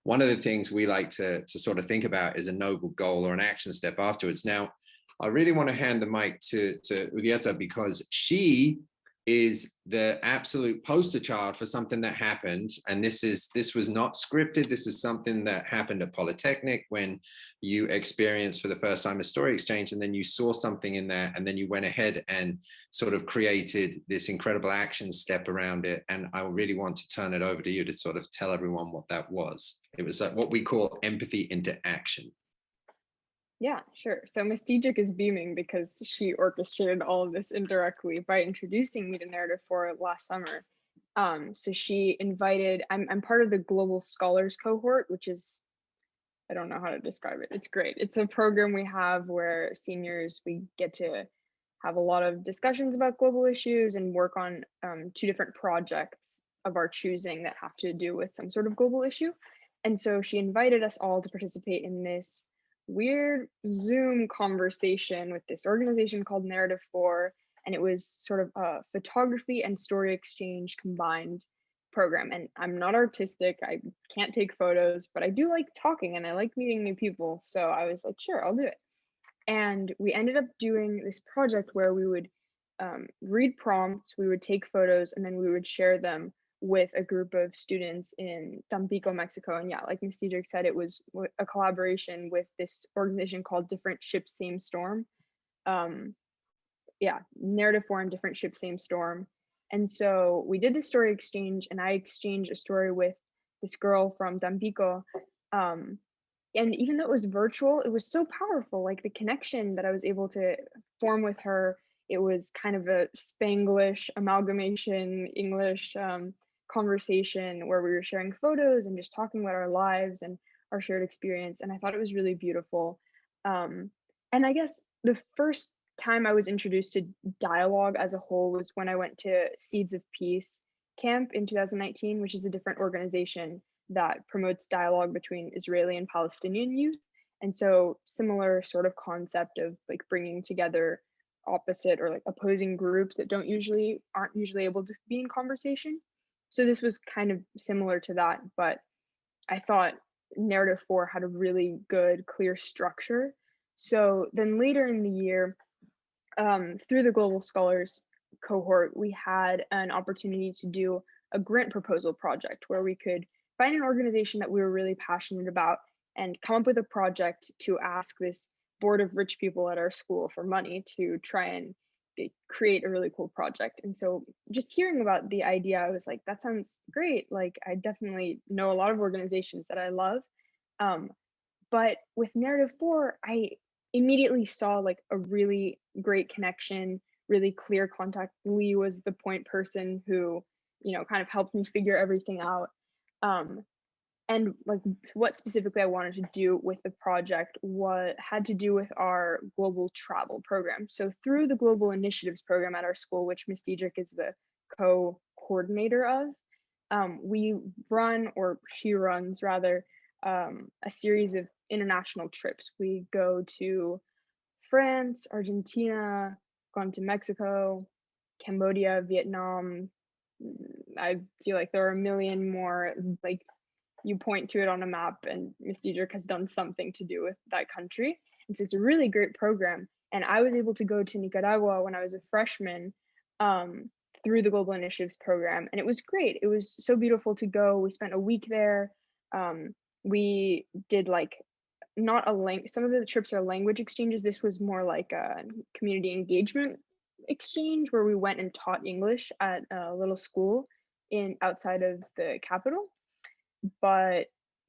one of the things we like to sort of think about is a noble goal or an action step afterwards. Now, I really want to hand the mic to Julieta, because she is the absolute poster child for something that happened. And this was not scripted. This is something that happened at Polytechnic when you experienced for the first time a story exchange, and then you saw something in there, and then you went ahead and sort of created this incredible action step around it. And I really want to turn it over to you to sort of tell everyone what that was. It was like what we call empathy into action. Yeah, sure. So Mystigic is beaming because she orchestrated all of this indirectly by introducing me to Narrative 4 last summer. So she invited, I'm part of the Global Scholars cohort, which is I don't know how to describe it. It's great. It's a program we have where seniors, we get to have a lot of discussions about global issues and work on 2 different projects of our choosing that have to do with some sort of global issue. And so she invited us all to participate in this weird Zoom conversation with this organization called Narrative 4. And it was sort of a photography and story exchange combined program. And I'm not artistic, I can't take photos, but I do like talking and I like meeting new people. So I was like, sure, I'll do it. And we ended up doing this project where we would read prompts, we would take photos, and then we would share them with a group of students in Tampico, Mexico. And yeah, like Ms. Diedrich said, it was a collaboration with this organization called Different Ship, Same Storm. Yeah, Narrative 4 and Different Ship, Same Storm. And so we did the story exchange, and I exchanged a story with this girl from Tampico. And even though it was virtual, it was so powerful. Like the connection that I was able to form with her, it was kind of a Spanglish amalgamation English conversation where we were sharing photos and just talking about our lives and our shared experience. And I thought it was really beautiful. And I guess the first time I was introduced to dialogue as a whole was when I went to Seeds of Peace camp in 2019, which is a different organization that promotes dialogue between Israeli and Palestinian youth. And so similar sort of concept of like bringing together opposite or like opposing groups that aren't usually able to be in conversation. So this was kind of similar to that, but I thought Narrative 4 had a really good, clear structure. So then later in the year, through the Global Scholars cohort, we had an opportunity to do a grant proposal project where we could find an organization that we were really passionate about and come up with a project to ask this board of rich people at our school for money to try and create a really cool project. And so just hearing about the idea, I was like, that sounds great. Like I definitely know a lot of organizations that I love. But with Narrative 4, I immediately saw like a really great connection, really clear contact. Lee was the point person who, kind of helped me figure everything out. And like what specifically I wanted to do with the project had to do with our global travel program. So through the Global Initiatives program at our school, which Ms. Diedrich is the co-coordinator of, we run, or she runs rather, a series of international trips. We go to France, Argentina, gone to Mexico, Cambodia, Vietnam. I feel like there are a million more. Like you point to it on a map and Ms. Diedrich has done something to do with that country. And so it's a really great program. And I was able to go to Nicaragua when I was a freshman through the Global Initiatives program. And it was great. It was so beautiful to go. We spent a week there. We did like some of the trips are language exchanges. This was more like a community engagement exchange where we went and taught English at a little school outside of the capital. But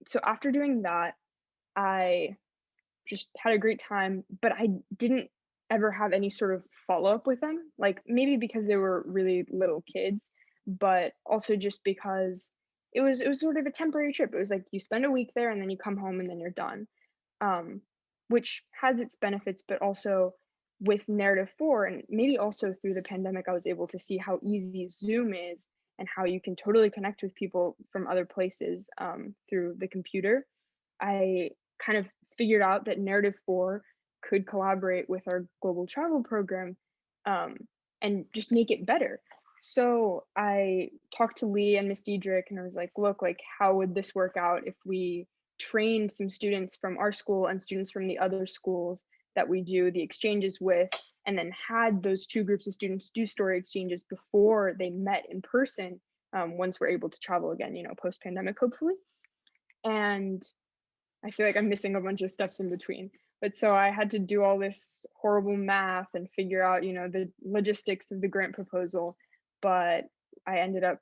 so after doing that, I just had a great time, but I didn't ever have any sort of follow-up with them, like maybe because they were really little kids, but also just because it was sort of a temporary trip. It was like you spend a week there and then you come home and then you're done, which has its benefits, but also with Narrative 4 and maybe also through the pandemic, I was able to see how easy Zoom is and how you can totally connect with people from other places through the computer. I kind of figured out that Narrative 4 could collaborate with our global travel program and just make it better. So I talked to Lee and Ms. Diedrich and I was like, look, like how would this work out if we trained some students from our school and students from the other schools that we do the exchanges with, and then had those 2 groups of students do story exchanges before they met in person once we're able to travel again, post-pandemic, hopefully. And I feel like I'm missing a bunch of steps in between. But so I had to do all this horrible math and figure out, the logistics of the grant proposal. But I ended up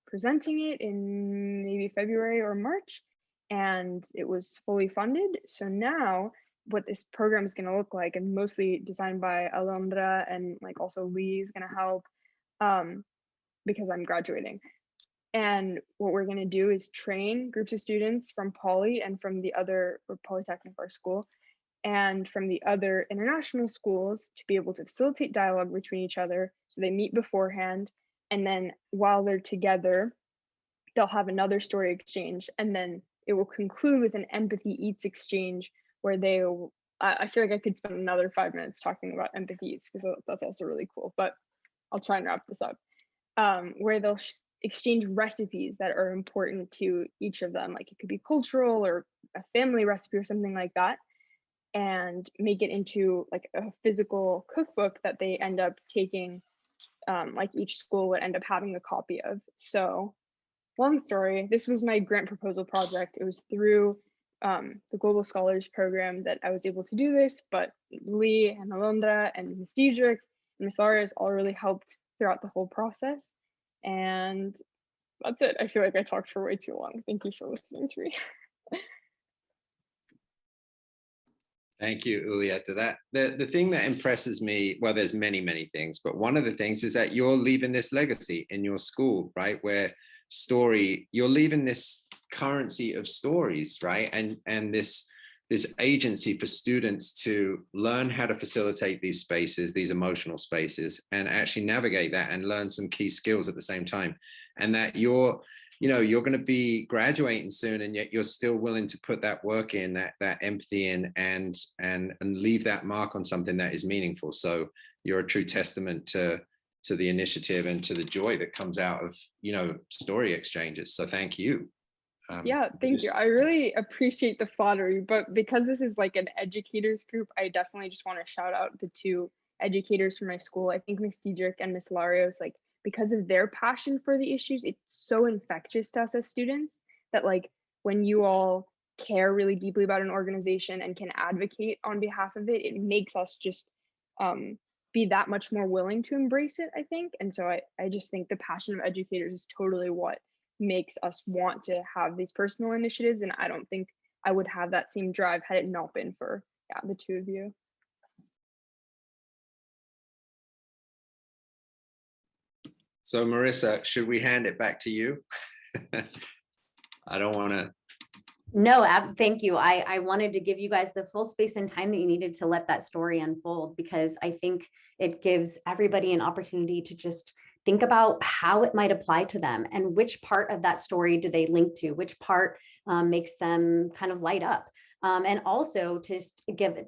presenting it in maybe February or March, and it was fully funded. So now what this program is going to look like, and mostly designed by Alondra, and like also Lee is going to help because I'm graduating. And what we're going to do is train groups of students from Poly and from the other, or Polytechnic, our school, and from the other international schools to be able to facilitate dialogue between each other. So they meet beforehand, and then while they're together, they'll have another story exchange, and then it will conclude with an empathy eats exchange where they will, I feel like I could spend another 5 minutes talking about empathy eats because that's also really cool, but I'll try and wrap this up. Where they'll exchange recipes that are important to each of them, like it could be cultural or a family recipe or something like that, and make it into like a physical cookbook that they end up taking, like each school would end up having a copy of. So long story, this was my grant proposal project. It was through the Global Scholars Program that I was able to do this, but Lee and Alondra and Ms. Diedrich and Ms. Arias all really helped throughout the whole process. And that's it. I feel like I talked for way too long. Thank you for listening to me. Thank you, Julieta. That the thing that impresses me, well, there's many things, but one of the things is that you're leaving this legacy in your school, right? Where you're leaving this currency of stories, right? And this agency for students to learn how to facilitate these spaces, these emotional spaces, and actually navigate that and learn some key skills at the same time. And that you're going to be graduating soon, and yet you're still willing to put that work in, that empathy in, and leave that mark on something that is meaningful. So you're a true testament to the initiative and to the joy that comes out of, story exchanges. So thank you. Yeah, thank you. I really appreciate the flattery, but because this is like an educators group, I definitely just want to shout out the two educators from my school. I think Ms. Diedrich and Ms. Larios, like, because of their passion for the issues, it's so infectious to us as students that, like, when you all care really deeply about an organization and can advocate on behalf of it, it makes us just be that much more willing to embrace it, I think. And so I just think the passion of educators is totally what makes us want to have these personal initiatives. And I don't think I would have that same drive had it not been for the two of you. So Marissa, should we hand it back to you? I don't want to. No, thank you. I wanted to give you guys the full space and time that you needed to let that story unfold, because I think it gives everybody an opportunity to just think about how it might apply to them and which part of that story do they link to, which part makes them kind of light up. And also to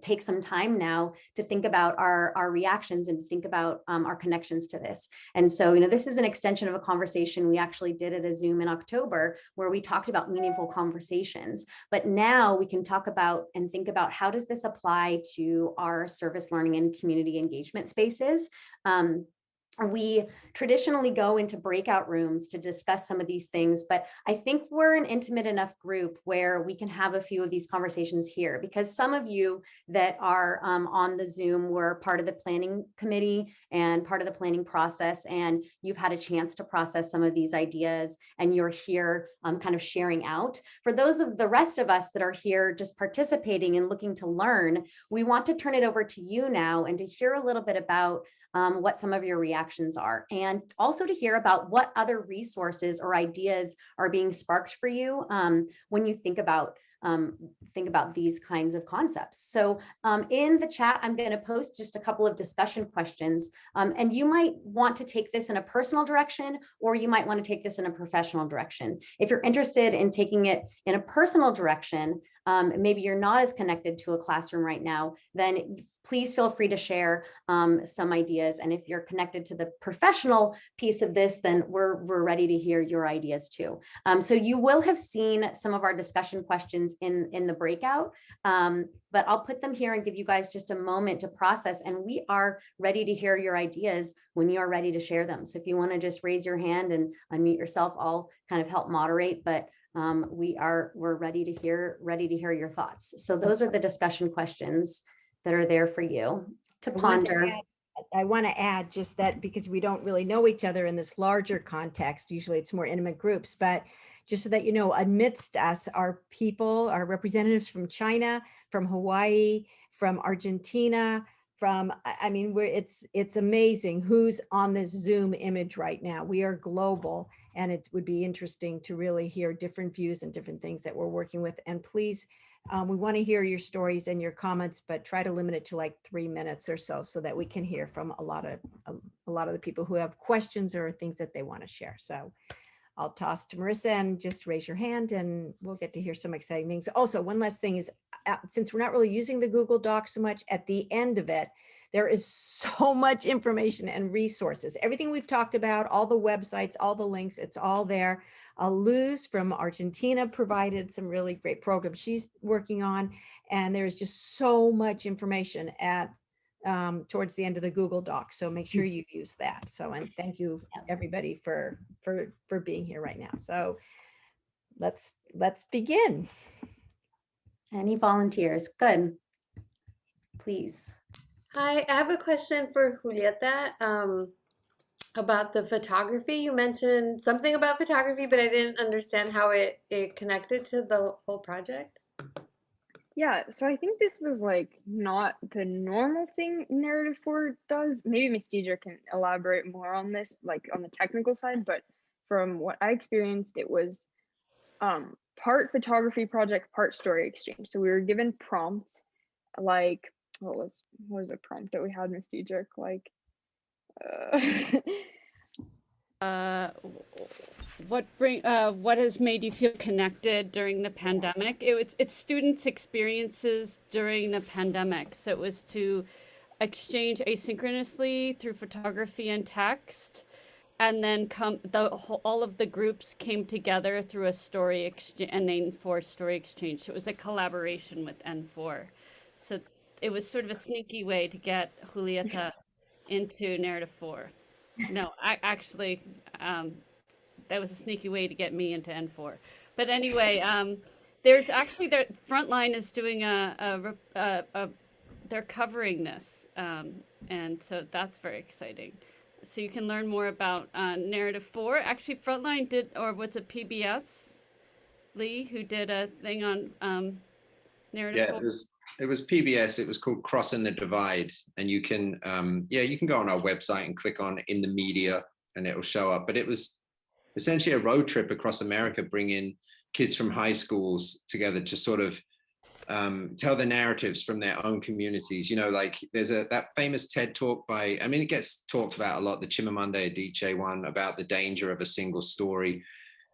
take some time now to think about our reactions and think about our connections to this. And so, this is an extension of a conversation we actually did at a Zoom in October, where we talked about meaningful conversations. But now we can talk about and think about, how does this apply to our service learning and community engagement spaces? We traditionally go into breakout rooms to discuss some of these things, but I think we're an intimate enough group where we can have a few of these conversations here, because some of you that are on the Zoom were part of the planning committee and part of the planning process, and you've had a chance to process some of these ideas, and you're here kind of sharing out. For those of the rest of us that are here just participating and looking to learn, we want to turn it over to you now and to hear a little bit about what some of your reactions are, and also to hear about what other resources or ideas are being sparked for you when you think about these kinds of concepts. So in the chat, I'm going to post just a couple of discussion questions, and you might want to take this in a personal direction, or you might want to take this in a professional direction. If you're interested in taking it in a personal direction, maybe you're not as connected to a classroom right now, then please feel free to share some ideas. And if you're connected to the professional piece of this, then we're ready to hear your ideas too. So you will have seen some of our discussion questions in the breakout, but I'll put them here and give you guys just a moment to process. And we are ready to hear your ideas when you are ready to share them. So if you want to just raise your hand and unmute yourself, I'll kind of help moderate, but we're ready to hear your thoughts. So those are the discussion questions that are there for you to ponder. I want to add just that, because we don't really know each other in this larger context. Usually it's more intimate groups, but just so that you know, amidst us are people, our representatives from China, from Hawaii, from Argentina, from, I mean, it's amazing who's on this Zoom image right now. We are global, and it would be interesting to really hear different views and different things that we're working with. And please, we want to hear your stories and your comments, but try to limit it to like 3 minutes or so that we can hear from a lot of the people who have questions or things that they want to share. So I'll toss to Marissa and just raise your hand and we'll get to hear some exciting things. Also, one last thing is, since we're not really using the Google Doc so much, at the end of it, there is so much information and resources. Everything we've talked about, all the websites, all the links, it's all there. Luz from Argentina provided some really great programs she's working on. And there's just so much information at towards the end of the Google Doc. So make sure you use that. So, and thank you everybody for being here right now. So let's begin. Any volunteers? Good. Please. Hi, I have a question for Julieta about the photography. You mentioned something about photography, but I didn't understand how it connected to the whole project. Yeah, so I think this was like not the normal thing Narrative 4 does. Maybe Miss Deidre can elaborate more on this, like on the technical side, but from what I experienced, it was part photography project, part story exchange. So we were given prompts, like what was a prompt that we had, Miss Deidre? Like what has made you feel connected during the pandemic? It's students' experiences during the pandemic. So it was to exchange asynchronously through photography and text, and then all of the groups came together through a story exchange, an N4 story exchange. So it was a collaboration with N4. So it was sort of a sneaky way to get Julieta into Narrative 4. No, I actually, that was a sneaky way to get me into N4. But anyway, there's actually, Frontline is doing they're covering this. And so that's very exciting. So you can learn more about Narrative 4. Actually, Frontline did, or was it PBS, Lee, who did a thing on Narrative 4? It was PBS. It was called Crossing the Divide, and you can you can go on our website and click on in the media, and it will show up. But it was essentially a road trip across America, bringing kids from high schools together to sort of tell the narratives from their own communities. You know, like there's that famous TED talk by, I mean, it gets talked about a lot, the Chimamanda Adichie one, about the danger of a single story.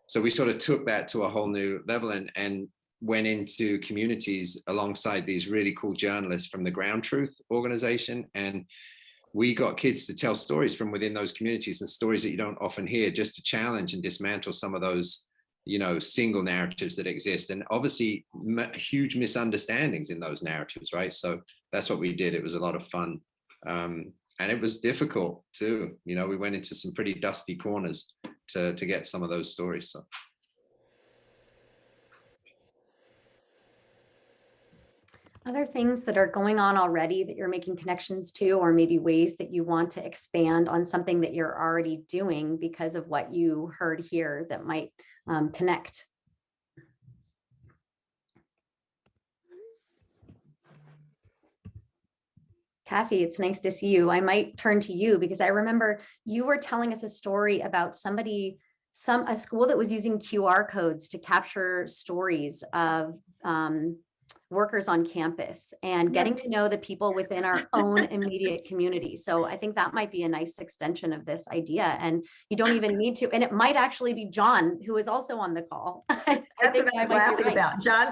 So we sort of took that to a whole new level and went into communities alongside these really cool journalists from the Ground Truth organization. And we got kids to tell stories from within those communities, and stories that you don't often hear, just to challenge and dismantle some of those, you know, single narratives that exist. And obviously huge misunderstandings in those narratives, right? So that's what we did. It was a lot of fun. And it was difficult too. You know, we went into some pretty dusty corners to get some of those stories. So. Other things that are going on already that you're making connections to, or maybe ways that you want to expand on something that you're already doing because of what you heard here that might connect. Kathy, it's nice to see you. I might turn to you because I remember you were telling us a story about a school that was using QR codes to capture stories of workers on campus and getting to know the people within our own immediate community. So I think that might be a nice extension of this idea. And you don't even need to, and it might actually be John, who is also on the call. That's what I was laughing about. John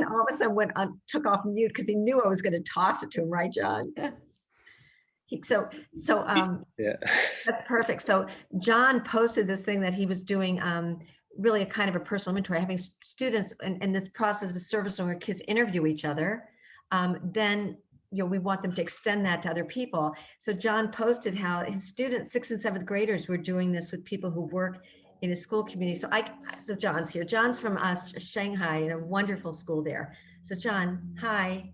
all of a sudden took off mute because he knew I was going to toss it to him, right, John? So yeah, that's perfect. So John posted this thing that he was doing, really a kind of a personal inventory, having students in this process of a service where kids interview each other. Then, you know, we want them to extend that to other people. So John posted how his students, 6th and 7th graders, were doing this with people who work in a school community. So John's here. John's from Shanghai, in a wonderful school there. So John, hi.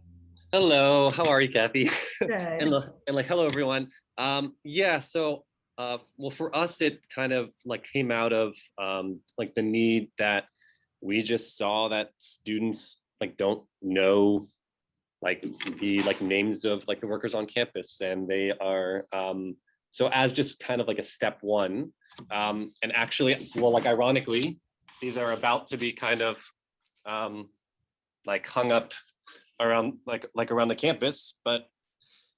Hello, how are you, Kathy? Good. and hello, everyone. Well, for us, it kind of like came out of like the need that we just saw that students like don't know like the names of like the workers on campus, and they are so as just kind of like a step one. And actually, well, like ironically, these are about to be kind of like hung up around like around the campus, but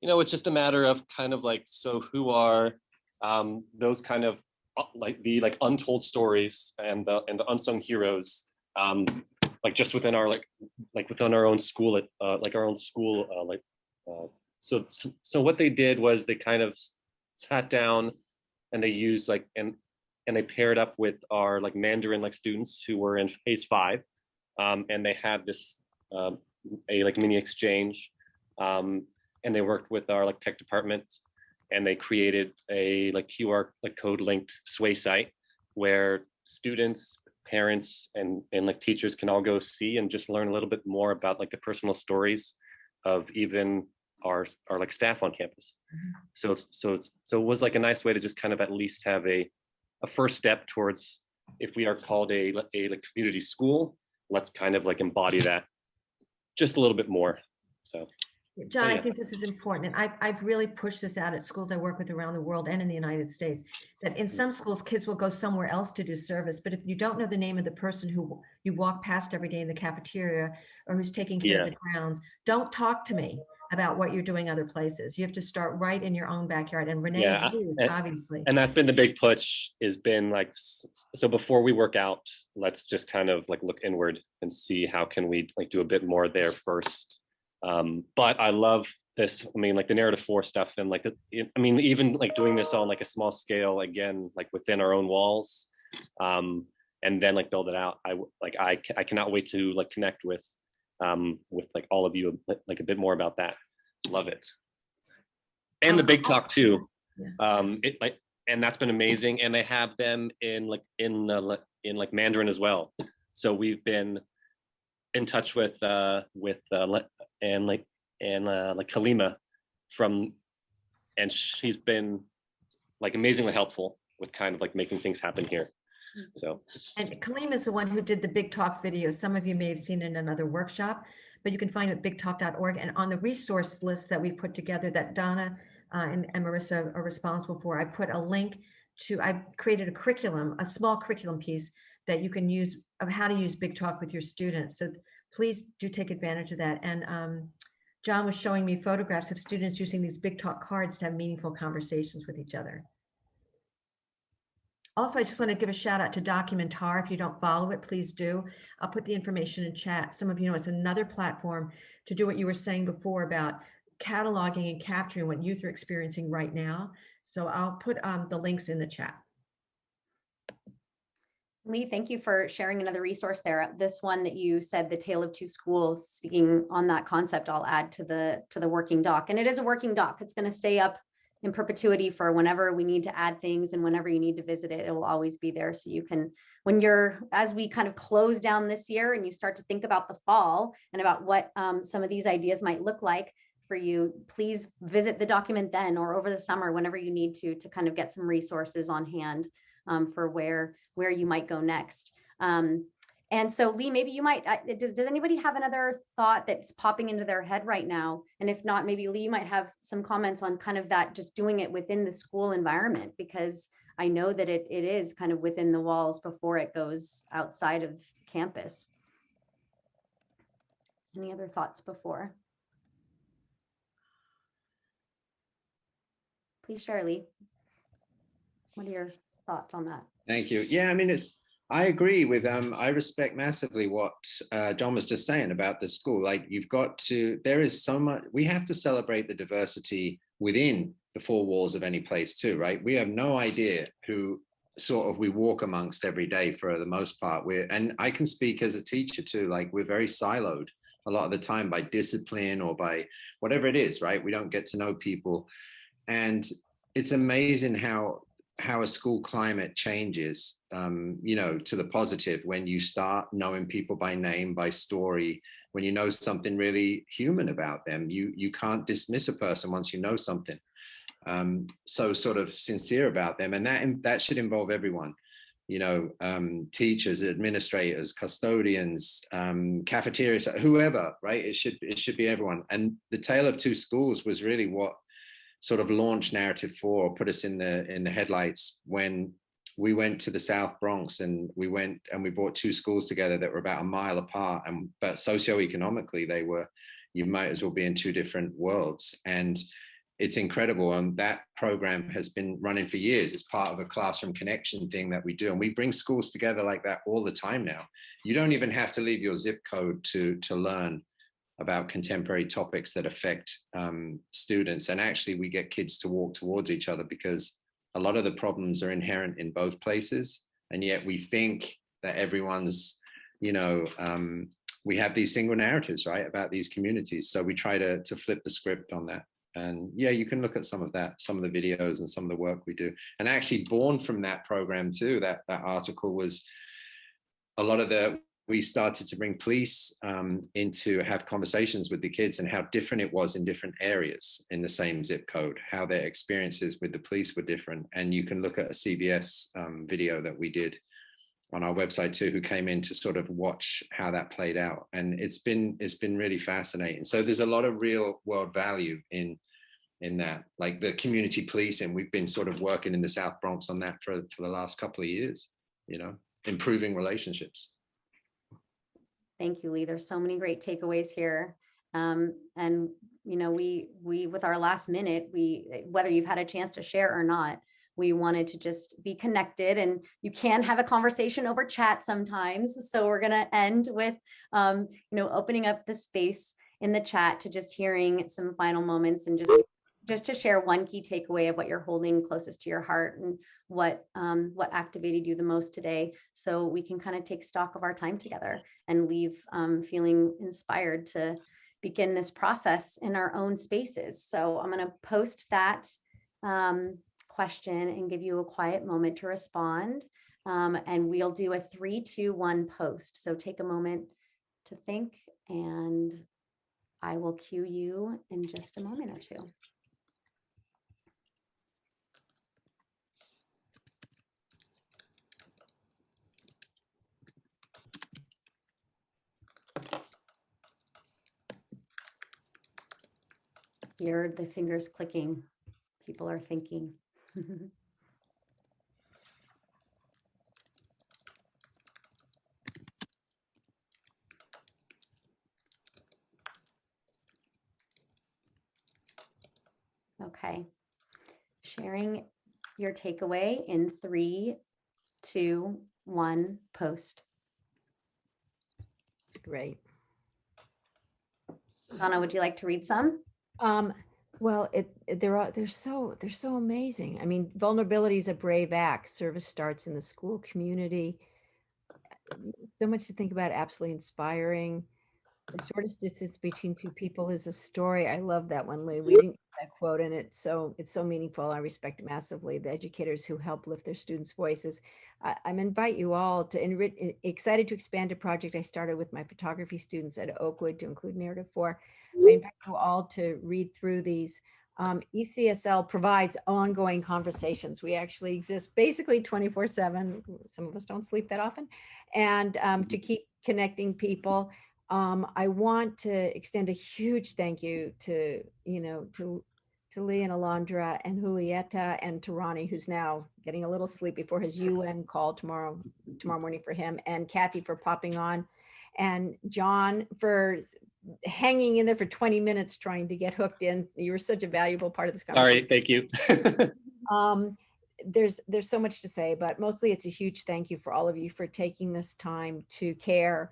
you know, it's just a matter of kind of like, so who are those kind of like the like untold stories and the unsung heroes, like just within our like within our own school at like our own school so what they did was they kind of sat down and they used like and they paired up with our like Mandarin like students who were in phase 5, and they had this a like mini exchange, and they worked with our like tech department, and they created a like QR like code linked Sway site where students, parents, and like teachers can all go see and just learn a little bit more about like the personal stories of even our like staff on campus. So it was like a nice way to just kind of at least have a first step towards, if we are called a like community school, let's kind of like embody that just a little bit more. So John, yeah. I think this is important. And I've really pushed this out at schools I work with around the world and in the United States, that in some schools, kids will go somewhere else to do service. But if you don't know the name of the person who you walk past every day in the cafeteria or who's taking care of the grounds, don't talk to me about what you're doing other places. You have to start right in your own backyard. And Renee, obviously. And that's been the big push, has been like, so before we work out, let's just kind of like look inward and see how can we like do a bit more there first. But I love this. I mean, like the narrative 4 stuff, and like I mean, even like doing this on like a small scale, again, like within our own walls, and then like build it out. I cannot wait to like connect with like all of you like a bit more about that. Love it. And the big talk too. It like, and that's been amazing. And they have them in like Mandarin as well. So we've been in touch with Kalima from, and she's been like amazingly helpful with kind of like making things happen here. So, and Kalima is the one who did the Big Talk video. Some of you may have seen it in another workshop, but you can find it at bigtalk.org. And on the resource list that we put together that Donna and Marissa are responsible for, I put a link to, I've created a curriculum, a small curriculum piece that you can use of how to use Big Talk with your students. So please do take advantage of that. And John was showing me photographs of students using these Big Talk cards to have meaningful conversations with each other. Also, I just want to give a shout out to Documentar. If you don't follow it, please do. I'll put the information in chat. Some of you know it's another platform to do what you were saying before about cataloging and capturing what youth are experiencing right now. So I'll put the links in the chat. Lee, thank you for sharing another resource there. This one that you said, The Tale of Two Schools, speaking on that concept, I'll add to the working doc. And it is a working doc. It's going to stay up in perpetuity for whenever we need to add things, and whenever you need to visit it, it will always be there. So you can, as we kind of close down this year and you start to think about the fall and about what some of these ideas might look like for you, please visit the document then or over the summer, whenever you need to kind of get some resources on hand for where you might go next. And so Lee, maybe you might, does anybody have another thought that's popping into their head right now? And if not, maybe Lee might have some comments on kind of that, just doing it within the school environment, because I know that it is kind of within the walls before it goes outside of campus. Any other thoughts before? Please share, Lee. What are your thoughts on that? Thank you. Yeah, I mean, I agree with, I respect massively what John was just saying about the school. Like there is so much, we have to celebrate the diversity within the 4 walls of any place too, right? We have no idea who sort of we walk amongst every day for the most part. And I can speak as a teacher too, like we're very siloed a lot of the time by discipline or by whatever it is, right? We don't get to know people. And it's amazing how a school climate changes, you know, to the positive when you start knowing people by name, by story, when you know something really human about them. You can't dismiss a person once you know something. So sort of sincere about them, and that should involve everyone, teachers, administrators, custodians, cafeterias, whoever, right? It should be everyone. And the Tale of Two Schools was really what sort of launched Narrative 4, or put us in the headlights, when we went to the South Bronx, and we brought two schools together that were about a mile apart, but socioeconomically you might as well be in two different worlds. And it's incredible. And that program has been running for years. It's part of a classroom connection thing that we do. And we bring schools together like that all the time now. You don't even have to leave your zip code to learn about contemporary topics that affect students. And actually we get kids to walk towards each other, because a lot of the problems are inherent in both places. And yet we think that everyone's, we have these single narratives, right, about these communities. So we try to flip the script on that. And yeah, you can look at some of the videos and some of the work we do. And actually born from that program too, that article was a lot of we started to bring police in to have conversations with the kids, and how different it was in different areas in the same zip code, how their experiences with the police were different. And you can look at a CBS video that we did on our website too, who came in to sort of watch how that played out. And it's been really fascinating. So there's a lot of real world value in that, like the community policing. We've been sort of working in the South Bronx on that for the last couple of years, improving relationships. Thank you, Lee. There's so many great takeaways here. And we with our last minute, whether you've had a chance to share or not, we wanted to just be connected, and you can have a conversation over chat sometimes. So we're going to end with, opening up the space in the chat to just hearing some final moments, and just to share one key takeaway of what you're holding closest to your heart, and what activated you the most today, so we can kind of take stock of our time together and leave feeling inspired to begin this process in our own spaces. So I'm going to post that question and give you a quiet moment to respond. And we'll do a 3, 2, 1 post. So take a moment to think, and I will cue you in just a moment or two. Hear the fingers clicking. People are thinking. Okay. Sharing your takeaway in 3, 2, 1, post. Great. Donna, would you like to read some? Well, they're so amazing. I mean, vulnerability is a brave act. Service starts in the school community. So much to think about. Absolutely inspiring. The shortest distance between two people is a story. I love that one, Lee. We didn't get that quote, and it's so meaningful. I respect it massively. The educators who help lift their students' voices. I invite you all to excited to expand a project I started with my photography students at Oakwood to include Narrative 4. I invite you all to read through these. ECSL provides ongoing conversations. We actually exist basically 24/7. Some of us don't sleep that often, and to keep connecting people. I want to extend a huge thank you to Lee and Alondra and Julieta and to Ronnie, who's now getting a little sleep before his UN call tomorrow morning for him, and Kathy for popping on, and John for hanging in there for 20 minutes trying to get hooked in. You were such a valuable part of this conversation. All right, thank you. There's so much to say, but mostly it's a huge thank you for all of you for taking this time to care,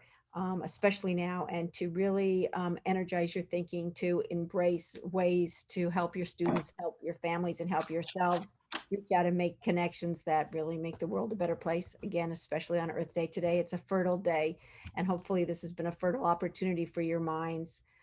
especially now, and to really energize your thinking, to embrace ways to help your students, help your families, and help yourselves. Reach out and make connections that really make the world a better place. Again, especially on Earth Day today. It's a fertile day, and hopefully this has been a fertile opportunity for your minds